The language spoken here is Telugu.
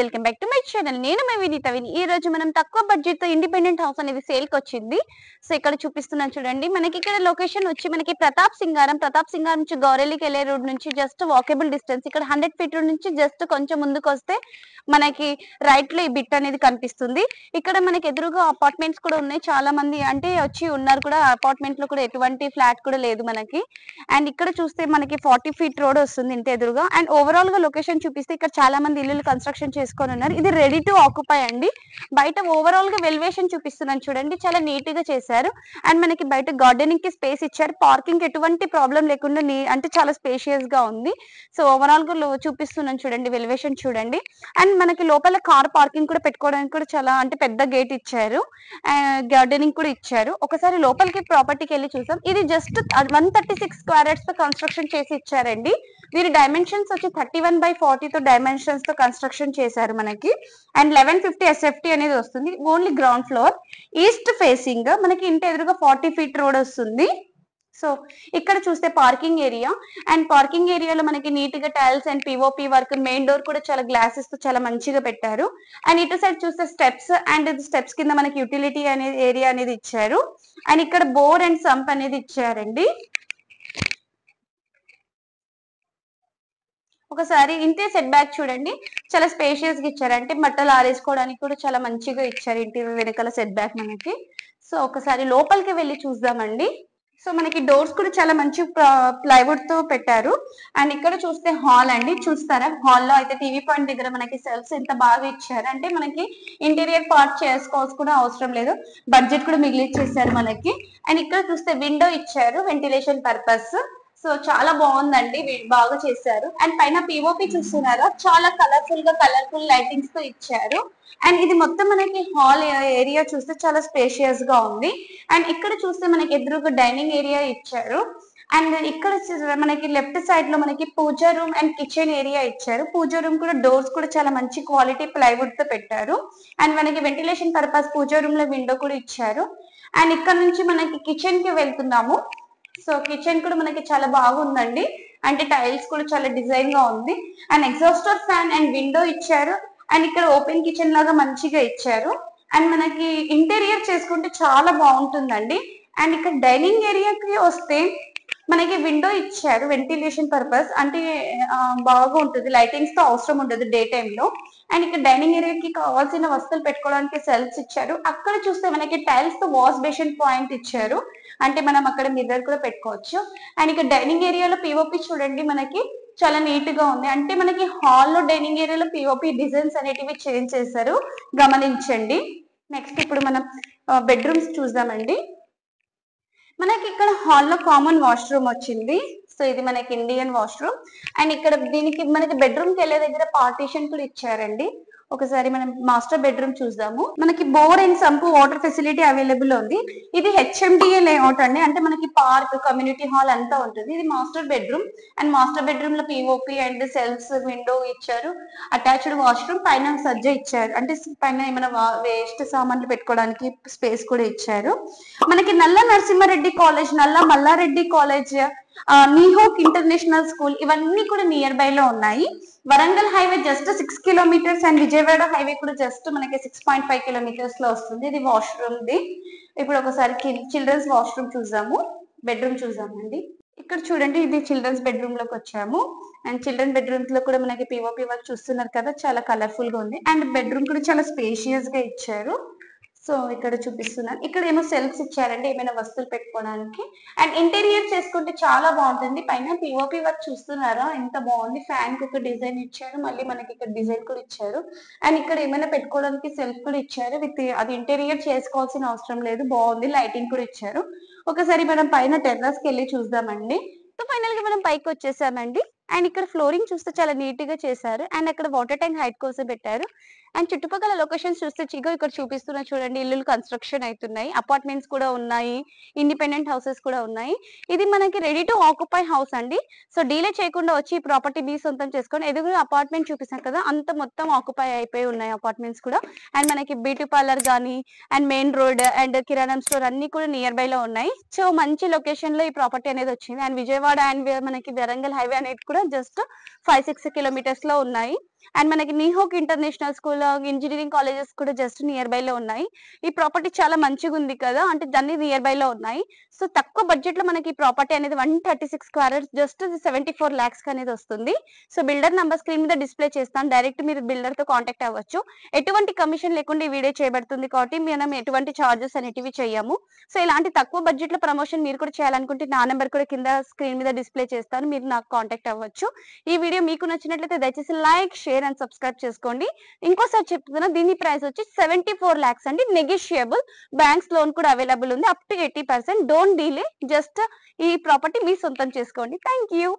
Welcome back to my channel. నేను మీ వినీతవిని. ఈ రోజు మనం తక్కువ బడ్జెట్ తో ఇండిపెండెంట్ హౌస్ అనేది సేల్ కి వచ్చింది. సో ఇక్కడ చూపిస్తున్నాను చూడండి. మనకి ఇక్కడ లొకేషన్ వచ్చి మనకి ప్రతాప్ సింగారం నుంచి గౌరెల్లికి వెళ్ళే రోడ్ నుంచి జస్ట్ వాకబుల్ డిస్టెన్స్. ఇక్కడ 100 ఫీట్ రోడ్ నుంచి జస్ట్ కొంచెం ముందుకు వస్తే మనకి రైట్ లో ఈ బిట్ అనేది కనిపిస్తుంది. ఇక్కడ మనకి ఎదురుగా అపార్ట్మెంట్స్ కూడా ఉన్నాయి. చాలా మంది అంటే వచ్చి ఉన్నారు కూడా. అపార్ట్మెంట్ లో కూడా ఎటువంటి ఫ్లాట్ కూడా లేదు మనకి. అండ్ ఇక్కడ చూస్తే మనకి 40 ఫీట్ రోడ్ వస్తుంది ఇంటి ఎదురుగా. అండ్ ఓవరాల్ గా లొకేషన్ చూపిస్తే ఇక్కడ చాలా మంది ఇల్లు కన్స్ట్రక్షన్ చేసుకొని ఉన్నారు. ఇది రెడీ టు ఆక్యుపై అండి. బయట ఓవరాల్ గా వెలివేషన్ చూపిస్తున్నాను చూడండి, చాలా నీట్ గా చేశారు. అండ్ మనకి బయట గార్డెనింగ్ కి స్పేస్ ఇచ్చారు. పార్కింగ్ ఎటువంటి ప్రాబ్లం లేకుండా అంటే చాలా స్పేషియస్ గా ఉంది. సో ఓవరాల్ గా చూపిస్తున్నాను చూడండి, వెలివేషన్ చూడండి. అండ్ మనకి లోపల కార్ పార్కింగ్ కూడా పెట్టుకోవడానికి కూడా చాలా అంటే పెద్ద గేట్ ఇచ్చారు. గార్డెనింగ్ కూడా ఇచ్చారు. ఒకసారి లోపలికి ప్రాపర్టీకి వెళ్ళి చూసాం. ఇది జస్ట్ 136 స్క్వేర్ యార్డ్స్ తో కన్స్ట్రక్షన్ చేసి ఇచ్చారండి. వీరి డైమెన్షన్స్ వచ్చి 31/40 తో డైమెన్షన్స్ తో కన్స్ట్రక్షన్ చేశారు మనకి. అండ్ 1150 SFT అనేది వస్తుంది. Only ground floor, east facing. మనకి ఇంటి ఎదురుగా 40 ఫీట్ రోడ్ వస్తుంది. సో ఇక్కడ చూస్తే పార్కింగ్ ఏరియా. అండ్ పార్కింగ్ ఏరియాలో మనకి నీట్ గా tiles and POP work, main door కూడా చాలా గ్లాసెస్ తో చాలా మంచిగా పెట్టారు. అండ్ ఇటు సైడ్ చూస్తే స్టెప్స్, అండ్ స్టెప్స్ కింద మనకి యూటిలిటీ అనేది ఏరియా అనేది ఇచ్చారు. అండ్ ఇక్కడ బోర్ అండ్ సంప్ అనేది ఇచ్చారండి. ఒకసారి ఇంటి సెట్ బ్యాక్ చూడండి, చాలా స్పేషియస్ గా ఇచ్చారు. అంటే బట్టలు ఆరేసుకోవడానికి కూడా చాలా మంచిగా ఇచ్చారు ఇంటి వెనకాల సెట్ బ్యాక్ మనకి. సో ఒకసారి లోపలికి వెళ్ళి చూద్దామండి. సో మనకి డోర్స్ కూడా చాలా మంచి ప్లైవుడ్ తో పెట్టారు. అండ్ ఇక్కడ చూస్తే హాల్ అండి, చూస్తారా హాల్లో అయితే టీవీ పాయింట్ దగ్గర మనకి సెల్ఫ్స్ ఎంత బాగా ఇచ్చారు. అంటే మనకి ఇంటీరియర్ పార్ట్ చేసుకోవాల్సి కూడా అవసరం లేదు, బడ్జెట్ కూడా మిగిలిచ్చేసారు మనకి. అండ్ ఇక్కడ చూస్తే విండో ఇచ్చారు వెంటిలేషన్ పర్పస్. సో చాలా బాగుందండి, బాగా చేశారు. అండ్ పైన పిఓపి చూస్తున్నారా, చాలా కలర్ఫుల్ లైటింగ్స్ తో ఇచ్చారు. అండ్ ఇది మొత్తం మనకి హాల్ ఏరియా చూస్తే చాలా స్పేషియస్ గా ఉంది. అండ్ ఇక్కడ చూస్తే మనకి ఎదురుగా డైనింగ్ ఏరియా ఇచ్చారు. అండ్ ఇక్కడ మనకి లెఫ్ట్ సైడ్ లో మనకి పూజా రూమ్ అండ్ కిచెన్ ఏరియా ఇచ్చారు. పూజా రూమ్ కూడా డోర్స్ కూడా చాలా మంచి క్వాలిటీ ప్లైవుడ్ తో పెట్టారు. అండ్ మనకి వెంటిలేషన్ పర్పస్ పూజా రూమ్ లో విండో కూడా ఇచ్చారు. అండ్ ఇక్కడ నుంచి మనకి కిచెన్ కి వెళ్తున్నాము. సో కిచెన్ కూడా మనకి చాలా బాగుందండి. అంటే టైల్స్ కూడా చాలా డిజైన్ గా ఉంది. And exhauster fan and window ఇచ్చారు. అండ్ ఇక్కడ ఓపెన్ కిచెన్ లాగా మంచిగా ఇచ్చారు. అండ్ మనకి ఇంటీరియర్ చేసుకుంటే చాలా బాగుంటుందండి. అండ్ ఇక్కడ డైనింగ్ ఏరియాకి వస్తే మనకి విండో ఇచ్చారు వెంటిలేషన్ పర్పస్. అంటే బాగా ఉంటుంది, లైటింగ్స్ తో అవసరం ఉండదు డే టైమ్ లో. అండ్ ఇక్కడ డైనింగ్ ఏరియాకి కావాల్సిన వస్తువులు పెట్టుకోవడానికి సెల్ఫ్స్ ఇచ్చారు. అక్కడ చూస్తే మనకి టైల్స్ తో వాష్ బేసిన్ పాయింట్ ఇచ్చారు. అంటే మనం అక్కడ మిర్రర్ కూడా పెట్టుకోవచ్చు. అండ్ ఇక్కడ డైనింగ్ ఏరియాలో పిఓపి చూడండి మనకి చాలా నీట్ గా ఉంది. అంటే మనకి హాల్లో డైనింగ్ ఏరియాలో పిఓపి డిజైన్స్ అనేటివి చేంజ్ చేశారు, గమనించండి. నెక్స్ట్ ఇప్పుడు మనం బెడ్రూమ్స్ చూద్దామండి. మనకి ఇక్కడ హాల్లో కామన్ వాష్రూమ్ వచ్చింది. సో ఇది మనకి ఇండియన్ వాష్రూమ్. అండ్ ఇక్కడ దీనికి మనకి బెడ్రూమ్ కి వెళ్ళే దగ్గర పార్టీషన్ కూడా ఇచ్చారండి. ఒకసారి మనం మాస్టర్ బెడ్రూమ్ చూద్దాము. మనకి bore and sump water facility available ఉంది. ఇది HMDA లేఅవుట్ అండి. అంటే మనకి పార్క్, కమ్యూనిటీ హాల్ అంతా ఉంటుంది. ఇది master bedroom. And master bedroom లో పిఓపి అండ్ సెల్ఫ్స్, విండో ఇచ్చారు. అటాచ్డ్ వాష్రూమ్, పైన సజ్జ ఇచ్చారు. అంటే పైన ఏమైనా వేస్ట్ సామాన్లు పెట్టుకోవడానికి స్పేస్ కూడా ఇచ్చారు. మనకి నల్ల నరసింహారెడ్డి కాలేజ్, నల్ల మల్లారెడ్డి కాలేజ్, నీహోక్ ఇంటర్నేషనల్ స్కూల్ ఇవన్నీ కూడా నియర్ బై లో ఉన్నాయి. Warangal highway just 6 kilometres and Vijayawada highway కూడా జస్ట్ మనకి 6.5 కిలోమీటర్స్ లో వస్తుంది. ఇది వాష్రూమ్ ది. ఇప్పుడు ఒకసారి చిల్డ్రన్స్ వాష్రూమ్ చూద్దాము, బెడ్రూమ్ చూద్దామండి. ఇక్కడ చూడండి, ఇది చిల్డ్రన్స్ బెడ్రూమ్ లోకి వచ్చాము. అండ్ చిల్డ్రన్ బెడ్రూమ్స్ లో కూడా మనకి పిఓపి వర్క్ చూస్తున్నారు కదా, చాలా కలర్ఫుల్ గా ఉంది. అండ్ బెడ్రూమ్ కూడా చాలా స్పేషియస్ గా ఇచ్చారు. సో ఇక్కడ చూపిస్తున్నాను. ఇక్కడ ఏమో సెల్ఫ్స్ ఇచ్చారండి, ఏమైనా వస్తువులు పెట్టుకోవడానికి. అండ్ ఇంటీరియర్ చేసుకుంటే చాలా బాగుంటుంది. పైన పిఓపి వర్క్ చూస్తున్నారా, ఎంత బాగుంది. ఫ్యాన్ కి ఒక డిజైన్ ఇచ్చారు, మళ్ళీ మనకి ఇక్కడ డిజైన్ కూడా ఇచ్చారు. అండ్ ఇక్కడ ఏమైనా పెట్టుకోవడానికి సెల్ఫ్ కూడా ఇచ్చారు. అది ఇంటీరియర్ చేసుకోవాల్సిన అవసరం లేదు, బాగుంది. లైటింగ్ కూడా ఇచ్చారు. ఒకసారి మనం పైన టెర్రస్ కి వెళ్ళి చూద్దామండి. సో ఫైనల్ గా మనం పైకి వచ్చేసామండి. అండ్ ఇక్కడ ఫ్లోరింగ్ చూస్తే చాలా నీట్ గా చేశారు. అండ్ అక్కడ వాటర్ ట్యాంక్ హైట్ కోసం పెట్టారు. అండ్ చుట్టుపక్కల లొకేషన్స్ చూస్తే ఇక్కడ చూపిస్తున్నా చూడండి, ఇల్లులు కన్స్ట్రక్షన్ అవుతున్నాయి. అపార్ట్మెంట్స్ కూడా ఉన్నాయి, ఇండిపెండెంట్ హౌసెస్ కూడా ఉన్నాయి. ఇది మనకి రెడీ టు ఆక్యుపై హౌస్ అండి. సో డీలే చేయకుండా వచ్చి ఈ ప్రాపర్టీ మీ సొంతం చేసుకొని, ఎదురు అపార్ట్మెంట్ చూపిస్తాం కదా, అంత మొత్తం ఆక్యుపై అయిపోయి ఉన్నాయి అపార్ట్మెంట్స్ కూడా. అండ్ మనకి బ్యూటీ పార్లర్ కానీ, అండ్ మెయిన్ రోడ్ అండ్ కిరాణం స్టోర్ అన్ని కూడా నియర్ బై లో ఉన్నాయి. సో మంచి లొకేషన్ లో ఈ ప్రాపర్టీ అనేది వచ్చింది. అండ్ విజయవాడ అండ్ మనకి వరంగల్ హైవే అనేది కూడా జస్ట్ 5-6 కిలోమీటర్స్ లో ఉన్నాయి. అండ్ మనకి నీహోక్ ఇంటర్నేషనల్ స్కూల్, ఇంజనీరింగ్ కాలేజెస్ కూడా జస్ట్ నియర్ బై లో ఉన్నాయి. ఈ ప్రాపర్టీ చాలా మంచిగా ఉంది కదా, అంటే దాన్ని నియర్ బై లో ఉన్నాయి. సో తక్కువ బడ్జెట్ లో మనకి ఈ ప్రాపర్టీ అనేది 136 స్క్వేర్ జస్ట్ 74 lakhs అనేది వస్తుంది. సో బిల్డర్ నంబర్ స్క్రీన్ మీద డిస్ప్లే చేస్తాను, డైరెక్ట్ మీరు బిల్డర్ తో కాంటాక్ట్ అవ్వచ్చు. ఎటువంటి కమిషన్ లేకుండా ఈ వీడియో చేయబడుతుంది కాబట్టి మనం ఎటువంటి చార్జెస్ అనేటివి చేయము. సో ఇలాంటి తక్కువ బడ్జెట్ లో ప్రమోషన్ మీరు కూడా చేయాలనుకుంటే నా నెంబర్ కూడా కింద స్క్రీన్ మీద డిస్ప్లే చేస్తాను, మీరు నాకు కాంటాక్ట్ అవ్వచ్చు. ఈ వీడియో మీకు నచ్చినట్లయితే దయచేసి లైక్, షేర్ అండ్ సబ్స్క్రైబ్ చేసుకోండి. ఇంకోసారి చెప్తున్నా, దీని ప్రైస్ వచ్చి 74 lakhs అండి, నెగోషియబుల్. బ్యాంక్స్ లోన్ కూడా అవైలబుల్ ఉంది up to 80%. Don't delay, just ఈ ప్రాపర్టీ మీ సొంతం చేసుకోండి. Thank you.